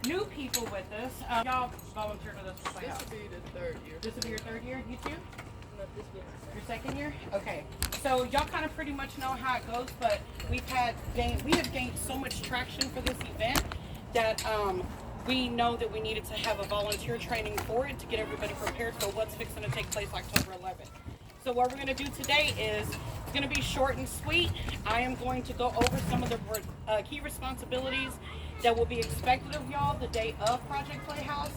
new people with us. Y'all volunteered with us for Playhouse. This will be the third year. This will be your third year? You too? No, this will be Your second year? Okay. So y'all kind of pretty much know how it goes, but we have gained so much traction for this event that we know that we needed to have a volunteer training for it to get everybody prepared for what's fixing to take place October 11th. So what we're going to do today is it's going to be short and sweet. I am going to go over some of the key responsibilities that will be expected of y'all the day of Project Playhouse,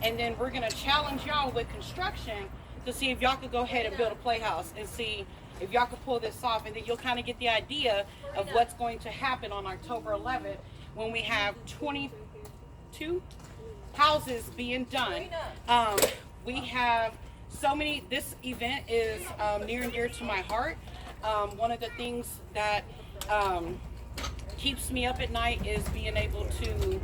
and then we're going to challenge y'all with construction to see if y'all could go ahead and build a playhouse and see if y'all could pull this off, and then you'll kind of get the idea of what's going to happen on October 11th when we have 22 houses being done. We have so many. This event is near and dear to my heart. One of the things that keeps me up at night is being able to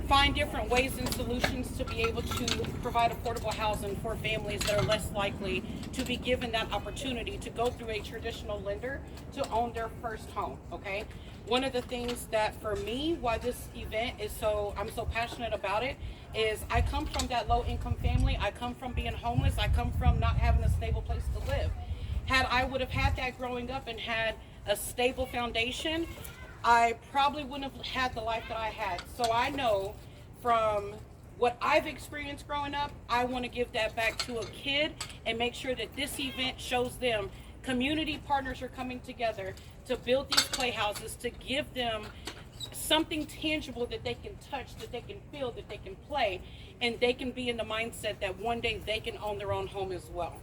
find different ways and solutions to be able to provide affordable housing for families that are less likely to be given that opportunity to go through a traditional lender to own their first home. Okay, one of the things that for me, why this event is I'm so passionate about it, is I come from that low income family. I come from being homeless. I come from not having a stable place to live. Had I would have had that growing up and had a stable foundation, I probably wouldn't have had the life that I had. So I know from what I've experienced growing up, I want to give that back to a kid and make sure that this event shows them community partners are coming together to build these playhouses, to give them something tangible that they can touch, that they can feel, that they can play, and they can be in the mindset that one day they can own their own home as well.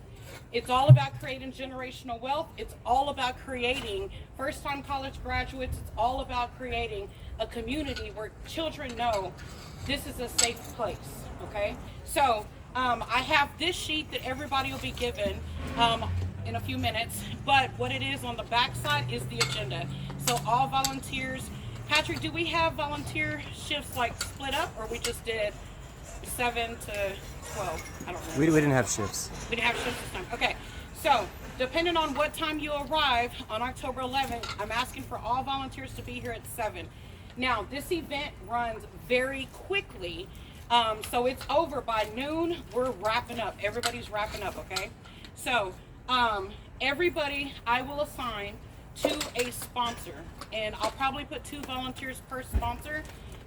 It's all about creating generational wealth. It's all about creating first-time college graduates. It's all about creating a community where children know this is a safe place, okay? So I have this sheet that everybody will be given in a few minutes, but what it is on the back side is the agenda. So all volunteers, Patrick, do we have volunteer shifts like split up, or we just did 7 to 12? I don't know. We didn't have shifts. We didn't have shifts this time. Okay. So, depending on what time you arrive on October 11th, I'm asking for all volunteers to be here at 7. Now, this event runs very quickly. So it's over by noon. We're wrapping up. Everybody's wrapping up, okay? So, everybody I will assign to a sponsor. And I'll probably put 2 volunteers per sponsor.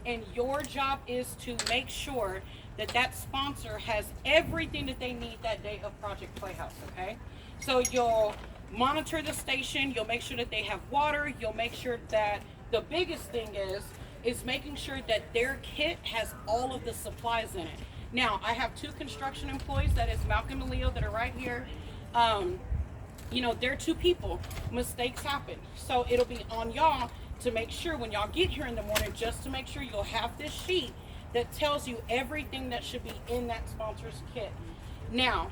And your job is to make sure that that sponsor has everything that they need that day of Project Playhouse, okay? So you'll monitor the station, you'll make sure that they have water, you'll make sure that the biggest thing is making sure that their kit has all of the supplies in it. Now, I have 2 construction employees, that is Malcolm and Leo, that are right here. You know, they're 2 people. Mistakes happen. So it'll be on y'all to make sure when y'all get here in the morning, just to make sure you'll have this sheet that tells you everything that should be in that sponsor's kit. Now,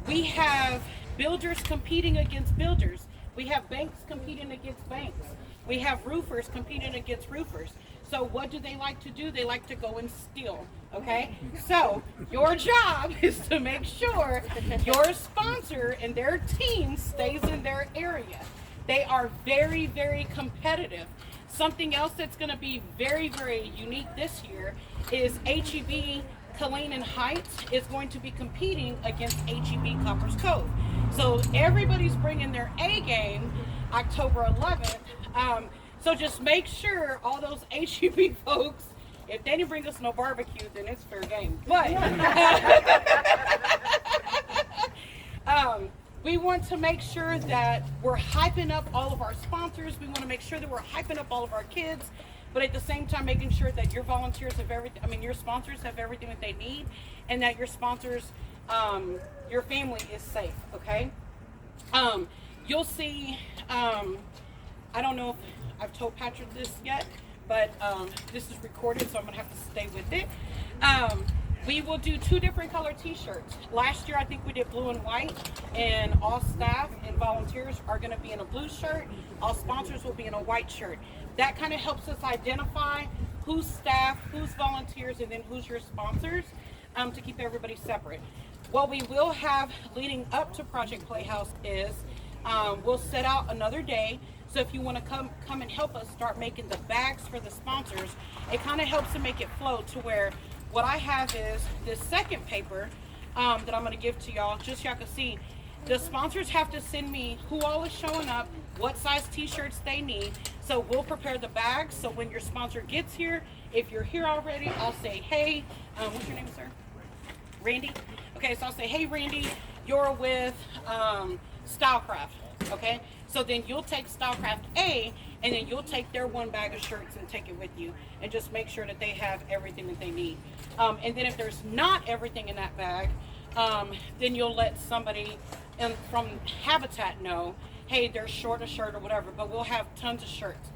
we have builders competing against builders. We have banks competing against banks. We have roofers competing against roofers. So what do they like to do? They like to go and steal, okay? So your job is to make sure your sponsor and their team stays in their area. They are very, very competitive. Something else that's going to be very, very unique this year is HEB Killeen and Heights is going to be competing against HEB Coppers Cove. So everybody's bringing their A game October 11th. So just make sure all those HEB folks, if they didn't bring us no barbecue, then it's fair game. But we want to make sure that we're hyping up all of our sponsors. We want to make sure that we're hyping up all of our kids, but at the same time making sure that your volunteers have everything, your sponsors have everything that they need, and that your sponsors, your family is safe, okay? You'll see, I don't know if I've told Patrick this yet, but this is recorded, so I'm going to have to stay with it. We will do 2 different color t-shirts. Last year, I think we did blue and white, and all staff and volunteers are going to be in a blue shirt. All sponsors will be in a white shirt. That kind of helps us identify who's staff, who's volunteers, and then who's your sponsors, to keep everybody separate. What we will have leading up to Project Playhouse is we'll set out another day So if you want to come and help us start making the bags for the sponsors, it kind of helps to make it flow to where what I have is this second paper that I'm going to give to y'all, just so y'all can see. The sponsors have to send me who all is showing up, what size t-shirts they need. So we'll prepare the bags. So when your sponsor gets here, if you're here already, I'll say, hey, what's your name, sir? Randy? Okay, so I'll say, hey, Randy, you're with Stylecraft, okay? So then you'll take Stylecraft A, and then you'll take their one bag of shirts and take it with you, and just make sure that they have everything that they need. And then if there's not everything in that bag, then you'll let somebody from Habitat know, hey, they're short a shirt or whatever, but we'll have tons of shirts.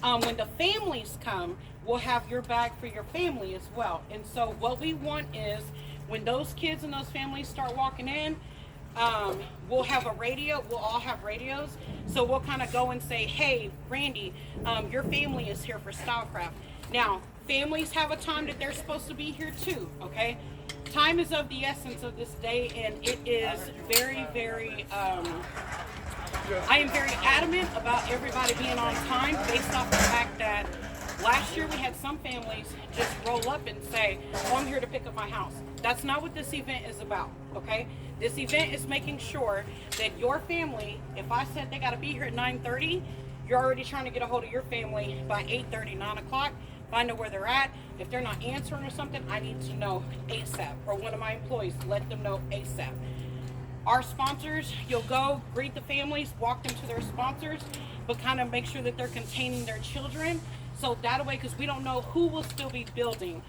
When the families come, we'll have your bag for your family as well. And so what we want is when those kids and those families start walking in, we'll have a radio. We'll all have radios. So we'll kind of go and say, hey, Randy, your family is here for Stylecraft. Now, families have a time that they're supposed to be here too, okay? Time is of the essence of this day, and it is very, very, I am very adamant about everybody being on time based off the fact that last year we had some families just roll up and say, oh, I'm here to pick up my house. That's not what this event is about, okay? This event is making sure that your family, if I said they got to be here at 9:30, you're already trying to get a hold of your family by 8:30, 9 o'clock, find out where they're at. If they're not answering or something, I need to know ASAP, or one of my employees, let them know ASAP. Our sponsors, you'll go greet the families, walk them to their sponsors, but kind of make sure that they're containing their children. So that way, because we don't know who will still be building.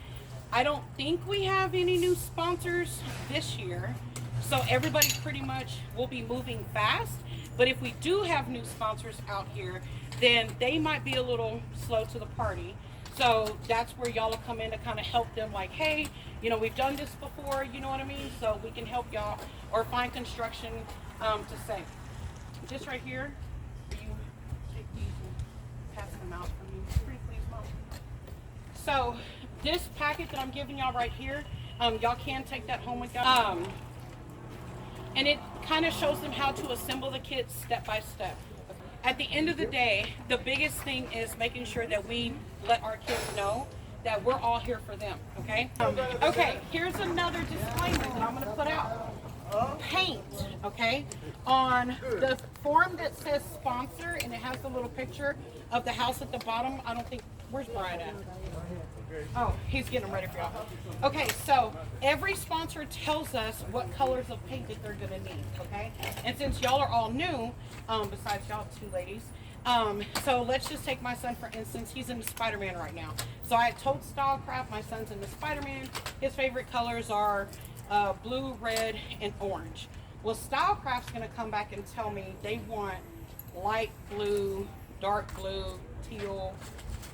I don't think we have any new sponsors this year. So everybody pretty much will be moving fast. But if we do have new sponsors out here, then they might be a little slow to the party. So that's where y'all will come in to kind of help them, like, hey, you know, we've done this before, you know what I mean? So we can help y'all, or find construction to say. This right here, you take these and pass them out for me. Pretty please, Mom. So this packet that I'm giving y'all right here, y'all can take that home with y'all. And it kind of shows them how to assemble the kits step by step. At the end of the day, the biggest thing is making sure that we let our kids know that we're all here for them, okay? Okay, here's another disclaimer that I'm gonna put out. Paint, okay? On the form that says sponsor, and it has the little picture of the house at the bottom, I don't think, where's Brian at? Oh, he's getting them ready for y'all. Okay, so every sponsor tells us what colors of paint that they're gonna need, okay? And since y'all are all new, besides y'all two ladies, so let's just take my son for instance. He's into Spider-Man right now. So I told Stylecraft my son's into Spider-Man. His favorite colors are blue, red, and orange. Well, Stylecraft's gonna come back and tell me they want light blue, dark blue, teal,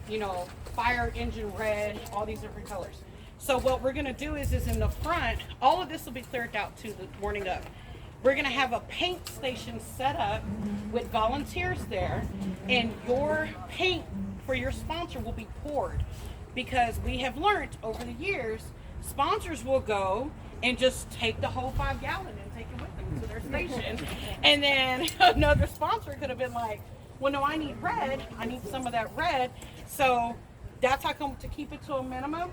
you know, fire engine red, all these different colors. So what we're gonna do is in the front, all of this will be cleared out too the morning of. We're gonna have a paint station set up with volunteers there, and your paint for your sponsor will be poured, because we have learned over the years, sponsors will go and just take the whole 5 gallon and take it with them to their station. And then another sponsor could have been like, well, no, I need red. I need some of that red. So that's how come to keep it to a minimum.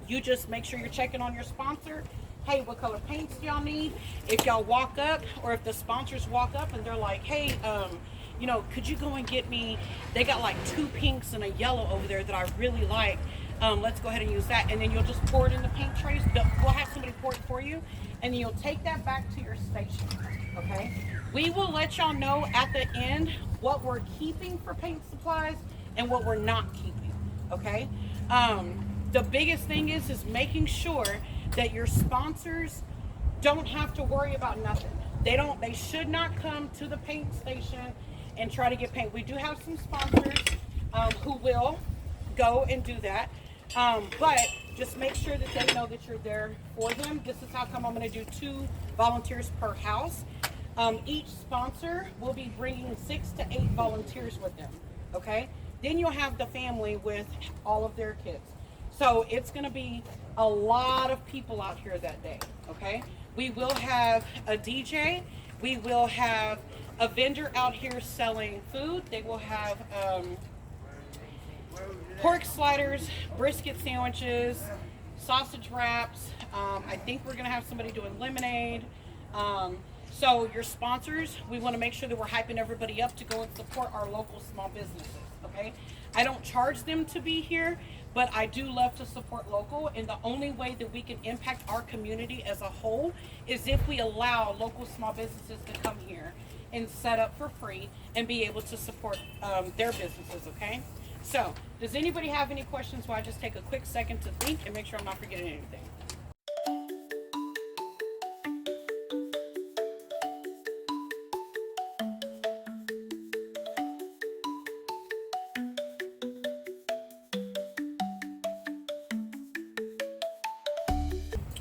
You just make sure you're checking on your sponsor. Hey, what color paints do y'all need? If y'all walk up, or if the sponsors walk up and they're like, hey, you know, could you go and get me, they got like 2 pinks and a yellow over there that I really like. Let's go ahead and use that. And then you'll just pour it in the paint trays. We'll have somebody pour it for you. And then you'll take that back to your station, okay? We will let y'all know at the end what we're keeping for paint supplies and what we're not keeping, okay? The biggest thing is making sure that your sponsors don't have to worry about nothing. They should not come to the paint station and try to get paint. We do have some sponsors who will go and do that, but just make sure that they know that you're there for them. This is how come I'm going to do 2 volunteers per house. Each sponsor will be bringing 6 to 8 volunteers with them, okay? Then you'll have the family with all of their kids. So it's going to be a lot of people out here that day, okay? We will have a DJ. We will have a vendor out here selling food. They will have pork sliders, brisket sandwiches, sausage wraps. I think we're going to have somebody doing lemonade. So your sponsors, we want to make sure that we're hyping everybody up to go and support our local small businesses, okay? I don't charge them to be here, but I do love to support local, and the only way that we can impact our community as a whole is if we allow local small businesses to come here and set up for free and be able to support their businesses, okay? So, does anybody have any questions while I just take a quick second to think and make sure I'm not forgetting anything?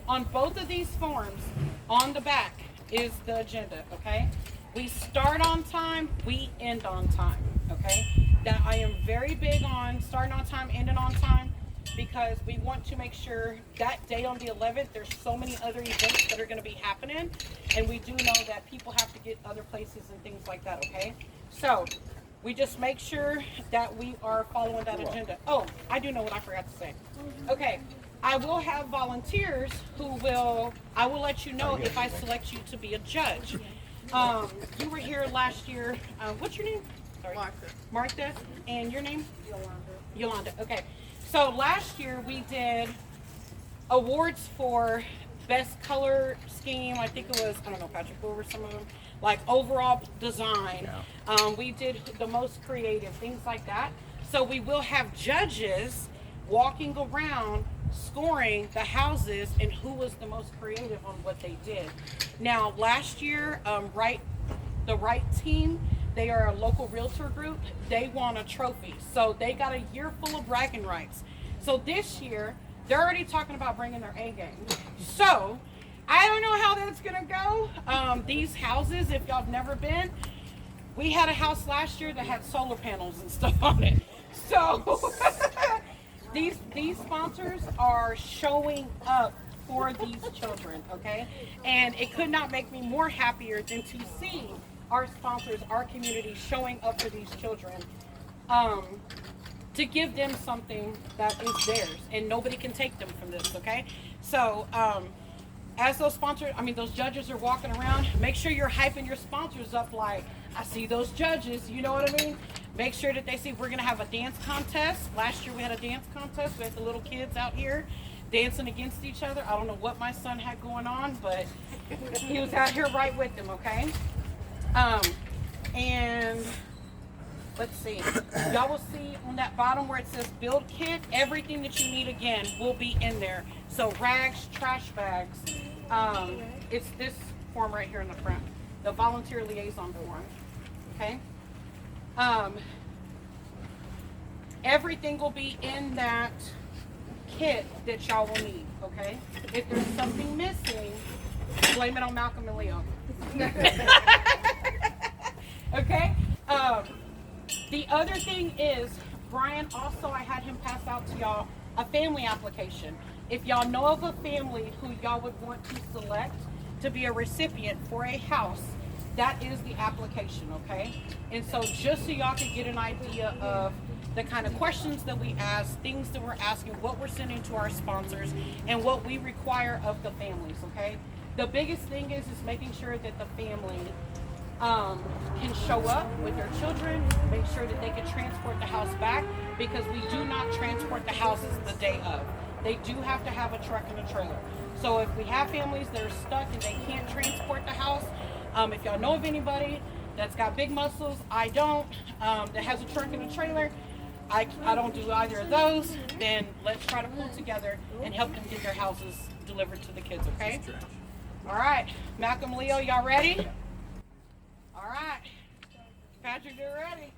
On both of these forms, on the back is the agenda, okay? We start on time, we end on time, okay? That I am very big on starting on time, ending on time, because we want to make sure that day on the 11th, there's so many other events that are gonna be happening, and we do know that people have to get other places and things like that, okay? So, we just make sure that we are following that agenda. Oh, I do know what I forgot to say. Okay. I will have volunteers I will let you know if I select you to be a judge. You were here last year. What's your name? Sorry. Martha. And your name? Yolanda. Okay. So last year we did awards for best color scheme. I think it was, I don't know, Patrick, go over some of them. Like overall design. We did the most creative, things like that. So we will have judges walking around scoring the houses and who was the most creative on what they did. Now, last year, the right team, they are a local realtor group. They won a trophy. So they got a year full of bragging rights. So this year, they're already talking about bringing their A game. So I don't know how that's going to go. These houses, if y'all have never been, we had a house last year that had solar panels and stuff on it. So these sponsors are showing up for these children, okay? And it could not make me more happier than to see our sponsors, our community showing up for these children, to give them something that is theirs, and nobody can take them from this, okay? So, as those judges are walking around, make sure you're hyping your sponsors up like, I see those judges, you know what I mean? Make sure that they see we're going to have a dance contest. Last year we had a dance contest. We had the little kids out here dancing against each other. I don't know what my son had going on, but he was out here right with them, okay? And let's see. Y'all will see on that bottom where it says build kit, everything that you need again will be in there. So rags, trash bags. It's this form right here in the front. The volunteer liaison form, okay? Everything will be in that kit that y'all will need, okay? If there's something missing, blame it on Malcolm and Leo. Okay? The other thing is, Brian, also I had him pass out to y'all a family application. If y'all know of a family who y'all would want to select to be a recipient for a house, that is the application, okay? And so just so y'all can get an idea of the kind of questions that we ask, things that we're asking, what we're sending to our sponsors, and what we require of the families, okay? The biggest thing is making sure that the family can show up with their children, make sure that they can transport the house back, because we do not transport the houses the day of. They do have to have a truck and a trailer. So if we have families that are stuck and they can't transport the house, if y'all know of anybody that's got big muscles, I don't, that has a truck and a trailer, I don't do either of those, then let's try to pull together and help them get their houses delivered to the kids, okay? All right, Malcolm, Leo, y'all ready? All right, Patrick, you're ready.